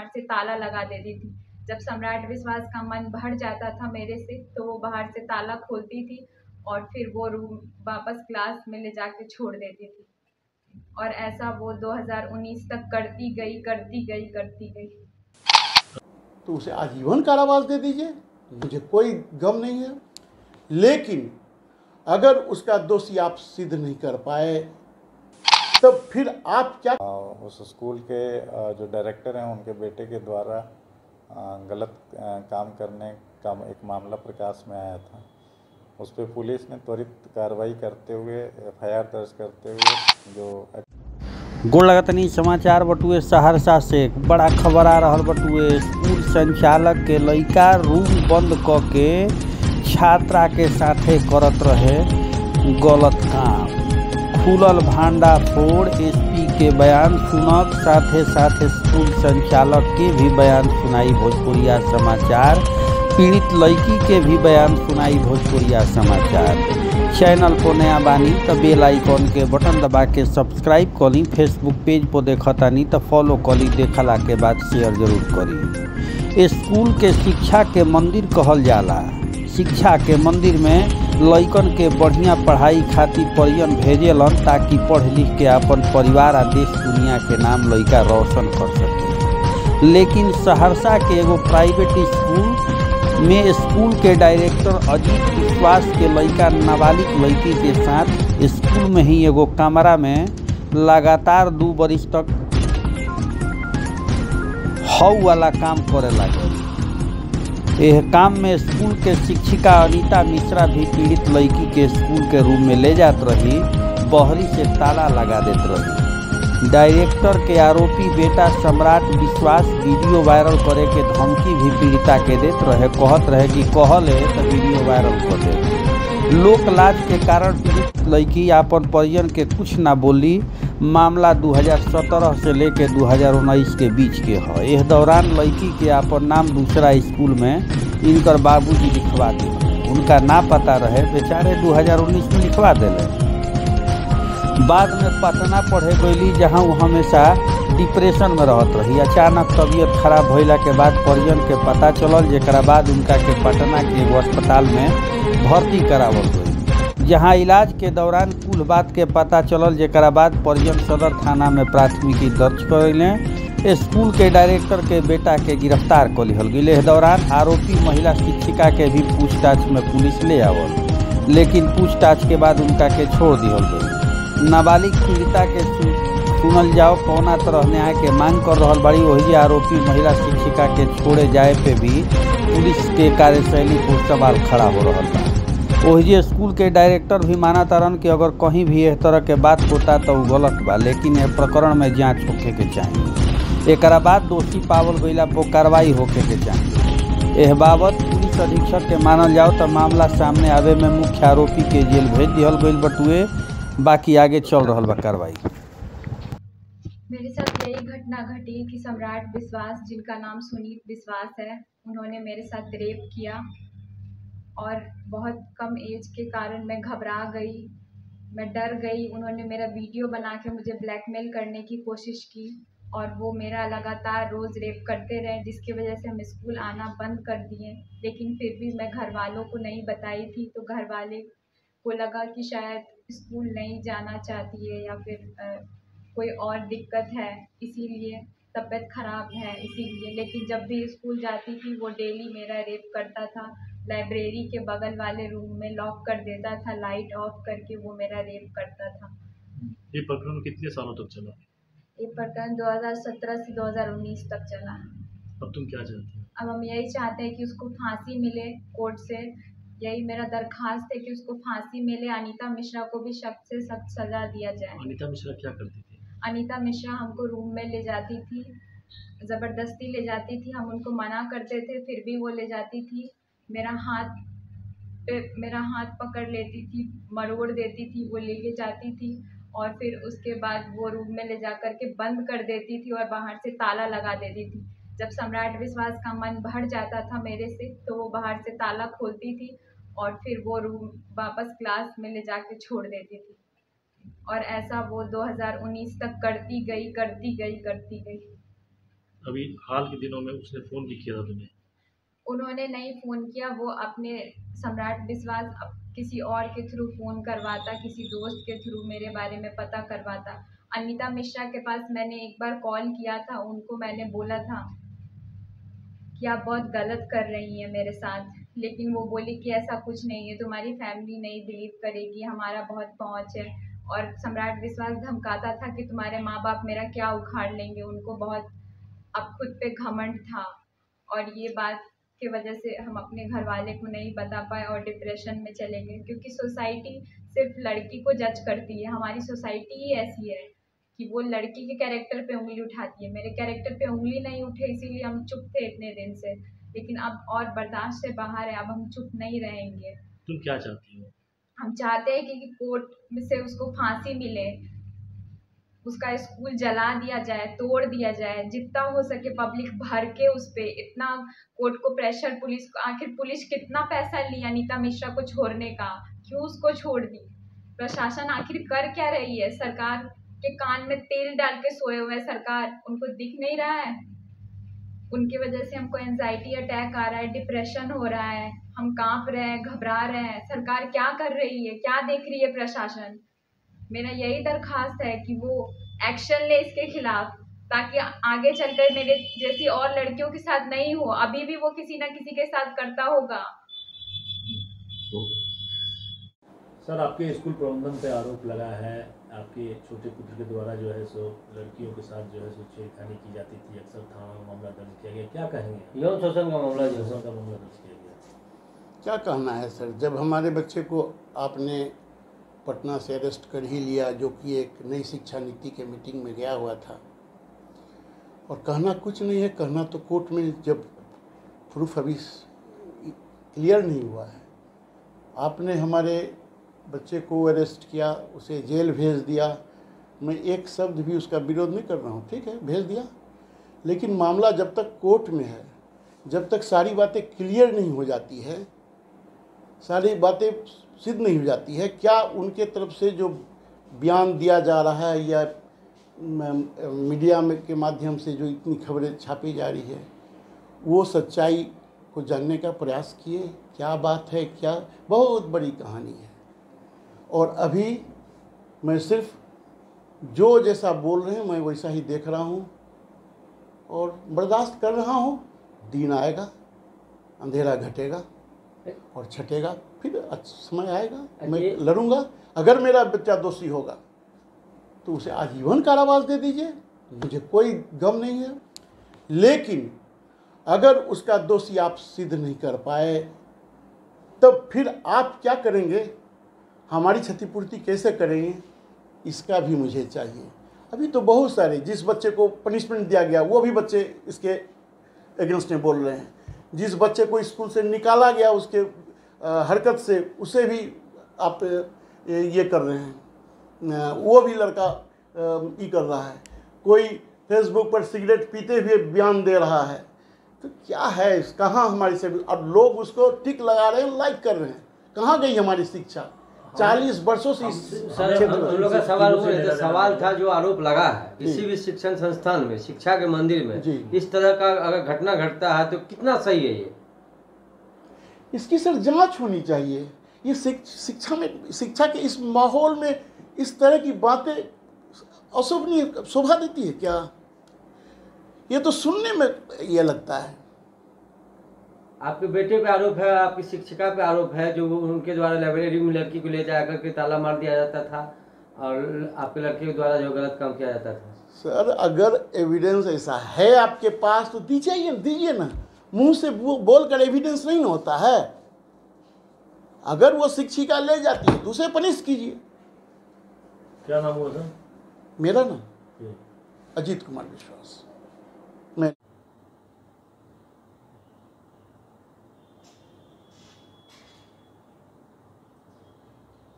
से ताला लगा देती थी। जब सम्राट विश्वास का मन भर जाता था मेरे से तो वो बाहर से ताला खोलती थी और फिर वो रूम वापस क्लास में ले जाके छोड़ देती थी। और ऐसा वो 2019 तक करती गई। तो उसे आजीवन कारावास दे दीजिए, मुझे कोई गम नहीं है। लेकिन अगर उसका दोषी आप सिद्ध नहीं कर पाए तो फिर आप क्या। उस स्कूल के जो डायरेक्टर हैं उनके बेटे के द्वारा गलत काम करने का एक मामला प्रकाश में आया था। उस पर पुलिस ने त्वरित कार्रवाई करते हुए FIR दर्ज करते हुए जो गोड़ लगतनी समाचार बटुए सहरसा से बड़ा खबर आ रहा बटुए। स्कूल संचालक के लड़का रूम बंद क के छात्रा के साथे करत रहे गलत काम। खुलल भांडा फोड़ SP के बयान सुनब, साथे साथे स्कूल संचालक के भी बयान सुनाई भोजपुरिया समाचार। पीड़ित लड़की के भी बयान सुनाई भोजपुरिया समाचार। चैनल को नया बानी तो बेल आइकॉन के बटन दबा के सब्सक्राइब करी। फेसबुक पेज पर देखतानी तो फॉलो करी, देखला के बाद शेयर जरूर करी। स्कूल के शिक्षा के मंदिर कहल जाला। शिक्षा के मंदिर में लइकन के बढ़िया पढ़ाई खातिर परियन भेजेलन ताकि पढ़ लिख के अपन परिवार आ देश दुनिया के नाम लइका रोशन कर सके। लेकिन सहरसा के एगो प्राइवेट स्कूल में स्कूल के डायरेक्टर अजीत विश्वास के लड़का नाबालिग लड़की के साथ स्कूल में ही एगो कमरा में लगातार 2 बरिस तक हऊ वाला काम करे लगे। यह काम में स्कूल के शिक्षिका अनीता मिश्रा भी पीड़ित लड़की के स्कूल के रूम में ले जात रही, बहरी से ताला लगा देत रही। डायरेक्टर के आरोपी बेटा सम्राट विश्वास वीडियो वायरल करे के धमकी भी पीड़िता के देत रहे। कहत रहे कि कहले तो वीडियो वायरल कर दे। लोक लाज के कारण पीड़ित लड़की अपन परिजन के कुछ ना बोली। मामला 2017 से लेके 2019 के बीच के है। इस दौरान लड़की के अपन नाम दूसरा स्कूल में इनकर बाबूजी लिखवा दिए। उनका ना पता रहे, बेचारे 2019 में लिखवा दिले। बाद में पटना पढ़े गईली, जहाँ वो हमेशा डिप्रेशन में रहत रही। अचानक तबीयत खराब भइला के बाद परिजन के पता चलल, जेकरा बाद उनका के पटना के एगो अस्पताल में भर्ती करावल गई, जहाँ इलाज के दौरान कुल बात के पता चलल, जेकरा बाद परिजन सदर थाना में प्राथमिकी दर्ज करैले। स्कूल के डायरेक्टर के बेटा के गिरफ्तार कर लिहल गई। इस दौरान आरोपी महिला शिक्षिका के भी पूछताछ में पुलिस ले आवल, लेकिन पूछताछ के बाद उनका के छोड़ दिहल गई। नाबालिग पीड़िता के सुनल जाओ कौना तरह न्याय के मांग कर रहा बड़ी। वही आरोपी महिला शिक्षिका के छोड़े जाए पे भी पुलिस के कार्यशैली पर सवाल खड़ा हो रहा था। वही स्कूल के डायरेक्टर भी माना तारन कि अगर कहीं भी इस तरह के बात होता तो गलत बा, लेकिन यह प्रकरण में जांच होके के चाहिए। एक बाद दोषी पावल गईला पर कार्रवाई होके के चाहिए। यह बाबत पुलिस अधीक्षक के मानल जाओ तो मामला सामने आवे में मुख्य आरोपी के जेल भेज दिहल गईल बटुए। बाकी आगे चल रहा बा कार्रवाई। मेरे साथ यही घटना घटी कि सम्राट विश्वास, जिनका नाम सुनीत विश्वास है, उन्होंने मेरे साथ रेप किया और बहुत कम एज के कारण मैं घबरा गई, मैं डर गई। उन्होंने मेरा वीडियो बना के मुझे ब्लैकमेल करने की कोशिश की और वो मेरा लगातार रोज़ रेप करते रहे, जिसकी वजह से हम स्कूल आना बंद कर दिए। लेकिन फिर भी मैं घर वालों को नहीं बताई थी, तो घर वाले को लगा कि शायद स्कूल नहीं जाना चाहती है या फिर कोई और दिक्कत है, इसीलिए तबीयत ख़राब है इसीलिए। लेकिन जब भी स्कूल जाती थी वो डेली मेरा रेप करता था। लाइब्रेरी के बगल वाले रूम में लॉक कर देता था, लाइट ऑफ करके वो मेरा रेप करता था। ये प्रकरण कितने सालों तक चला? ये प्रकरण 2017 से 2019 तक चला। अब तुम क्या चाहती हो? अब हम यही चाहते हैं कि उसको फांसी मिले कोर्ट से। यही मेरा दरखास्त है कि उसको फांसी मिले। अनीता मिश्रा को भी सख्त से सख्त सजा दिया जाए। अनीता मिश्रा क्या करती थी? अनीता मिश्रा हमको रूम में ले जाती थी, ज़बरदस्ती ले जाती थी। हम उनको मना करते थे फिर भी वो ले जाती थी। मेरा हाथ पकड़ लेती थी, मरोड़ देती थी, वो लेके जाती थी और फिर उसके बाद वो रूम में ले जा कर के बंद कर देती थी और बाहर से ताला लगा देती थी। जब सम्राट विश्वास का मन भर जाता था मेरे से तो वो बाहर से ताला खोलती थी और फिर वो रूम वापस क्लास में ले जाके छोड़ देती थी। और ऐसा वो 2019 तक करती गई। अभी हाल के दिनों में उसने फ़ोन भी किया था तुम्हें? उन्होंने नहीं फ़ोन किया, वो अपने सम्राट विश्वास किसी और के थ्रू फ़ोन करवाता, किसी दोस्त के थ्रू मेरे बारे में पता करवाता। अनीता मिश्रा के पास मैंने एक बार कॉल किया था, उनको मैंने बोला था कि आप बहुत गलत कर रही हैं मेरे साथ, लेकिन वो बोली कि ऐसा कुछ नहीं है, तुम्हारी फैमिली नहीं बिलीव करेगी, हमारा बहुत पहुँच है। और सम्राट विश्वास धमकाता था कि तुम्हारे माँ बाप मेरा क्या उखाड़ लेंगे, उनको बहुत अब खुद पे घमंड था। और ये बात की वजह से हम अपने घर वाले को नहीं बता पाए और डिप्रेशन में चले गए, क्योंकि सोसाइटी सिर्फ लड़की को जज करती है। हमारी सोसाइटी ही ऐसी है कि वो लड़की के कैरेक्टर पे उंगली उठाती है। मेरे कैरेक्टर पे उंगली नहीं उठे, इसीलिए हम चुप थे इतने दिन से, लेकिन अब और बर्दाश्त से बाहर है, अब हम चुप नहीं रहेंगे। तुम क्या चाहती हो? हम चाहते हैं कि कोर्ट में से उसको फांसी मिले, उसका स्कूल जला दिया जाए, तोड़ दिया जाए, जितना हो सके पब्लिक भर के उस पे इतना कोर्ट को प्रेशर, पुलिस को, आखिर पुलिस कितना पैसा लिया अनीता मिश्रा को छोड़ने का, क्यों उसको छोड़ दी? प्रशासन आखिर कर क्या रही है? सरकार के कान में तेल डाल के सोए हुए है सरकार, उनको दिख नहीं रहा है? उनकी वजह से हमको एंजाइटी अटैक आ रहा है, डिप्रेशन हो रहा है, हम कांप रहे हैं, घबरा रहे हैं। सरकार क्या कर रही है, क्या देख रही है प्रशासन? मेरा यही दरखास्त है कि वो एक्शन ले इसके खिलाफ, ताकि आगे चलकर मेरे जैसी और लड़कियों के साथ नहीं हो। अभी भी वो किसी ना किसी के साथ करता होगा। सर, आपके स्कूल प्रबंधन पे आरोप लगा है, आपके छोटे पुत्र के द्वारा जो है सो लड़कियों के साथ जो है सो छेड़खानी की जाती थी, अक्सर थाना में मामला दर्ज किया गया, क्या कहेंगे? यौन शोषण का मामला जो शोषण का मामला दर्ज किया गया, क्या कहना है सर? जब हमारे बच्चे को आपने पटना से अरेस्ट कर ही लिया, जो कि एक नई शिक्षा नीति के मीटिंग में गया हुआ था, और कहना कुछ नहीं है, कहना तो कोर्ट में जब प्रूफ अभी क्लियर नहीं हुआ है। आपने हमारे बच्चे को अरेस्ट किया, उसे जेल भेज दिया, मैं एक शब्द भी उसका विरोध नहीं कर रहा हूँ, ठीक है, भेज दिया, लेकिन मामला जब तक कोर्ट में है, जब तक सारी बातें क्लियर नहीं हो जाती है, सारी बातें सिद्ध नहीं हो जाती है, क्या उनके तरफ से जो बयान दिया जा रहा है या मीडिया में के माध्यम से जो इतनी खबरें छापी जा रही है, वो सच्चाई को जानने का प्रयास किए, क्या बात है, क्या बहुत बड़ी कहानी है। और अभी मैं सिर्फ जो जैसा बोल रहे हैं मैं वैसा ही देख रहा हूँ और बर्दाश्त कर रहा हूँ। दिन आएगा, अंधेरा घटेगा और छटेगा, फिर समय आएगा, मैं लड़ूंगा। अगर मेरा बच्चा दोषी होगा तो उसे आजीवन कारावास दे दीजिए, मुझे कोई गम नहीं है। लेकिन अगर उसका दोषी आप सिद्ध नहीं कर पाए, तब फिर आप क्या करेंगे, हमारी क्षतिपूर्ति कैसे करेंगे, इसका भी मुझे चाहिए। अभी तो बहुत सारे, जिस बच्चे को पनिशमेंट दिया गया वो भी बच्चे इसके अगेंस्ट में बोल रहे हैं, जिस बच्चे को स्कूल से निकाला गया उसके हरकत से, उसे भी आप ये कर रहे हैं, वो भी लड़का ये कर रहा है। कोई फेसबुक पर सिगरेट पीते हुए बयान दे रहा है, तो क्या है, कहाँ हमारी से, अब लोग उसको टिक लगा रहे हैं, लाइक कर रहे हैं। कहाँ गई हमारी शिक्षा? 40 वर्षों से हम लोग का सवाल था, जो आरोप लगा है किसी भी शिक्षण संस्थान में, शिक्षा के मंदिर में इस तरह का अगर घटना घटता है तो कितना सही है ये? इसकी सर जांच होनी चाहिए। ये शिक्षा के इस माहौल में इस तरह की बातें अशोभनीय शोभा देती है क्या? ये तो सुनने में ये लगता है। आपके बेटे पे आरोप है, आपकी शिक्षिका पे आरोप है, जो उनके द्वारा लाइब्रेरी में लड़की को ले जाकर के ताला मार दिया जाता था और आपके लड़के के द्वारा जो गलत काम किया जाता था। सर, अगर एविडेंस ऐसा है आपके पास तो दीजिए ना। मुंह से बोलकर एविडेंस नहीं होता है। अगर वो शिक्षिका ले जाती है तो उसे पनिश कीजिए। क्या नाम हुआ सर? मेरा नाम अजीत कुमार विश्वास। मैं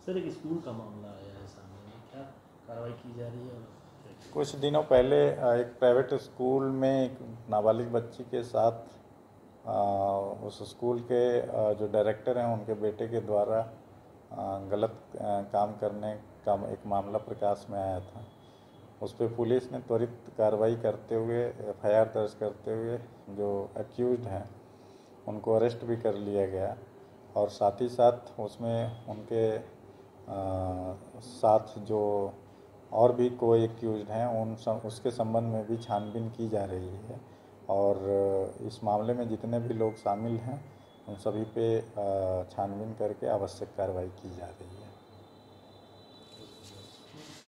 सर, एक स्कूल का मामला आया है सामने, क्या कार्रवाई की जा रही है? कुछ दिनों पहले एक प्राइवेट स्कूल में एक नाबालिग बच्ची के साथ उस स्कूल के जो डायरेक्टर हैं उनके बेटे के द्वारा गलत काम करने का एक मामला प्रकाश में आया था। उस पर पुलिस ने त्वरित कार्रवाई करते हुए FIR दर्ज करते हुए जो एक्यूज्ड हैं उनको अरेस्ट भी कर लिया गया और साथ ही साथ उसमें उनके साथ जो और भी कोई एक्यूज्ड हैं उसके संबंध में भी छानबीन की जा रही है और इस मामले में जितने भी लोग शामिल हैं उन सभी पे छानबीन करके आवश्यक कार्रवाई की जा रही है।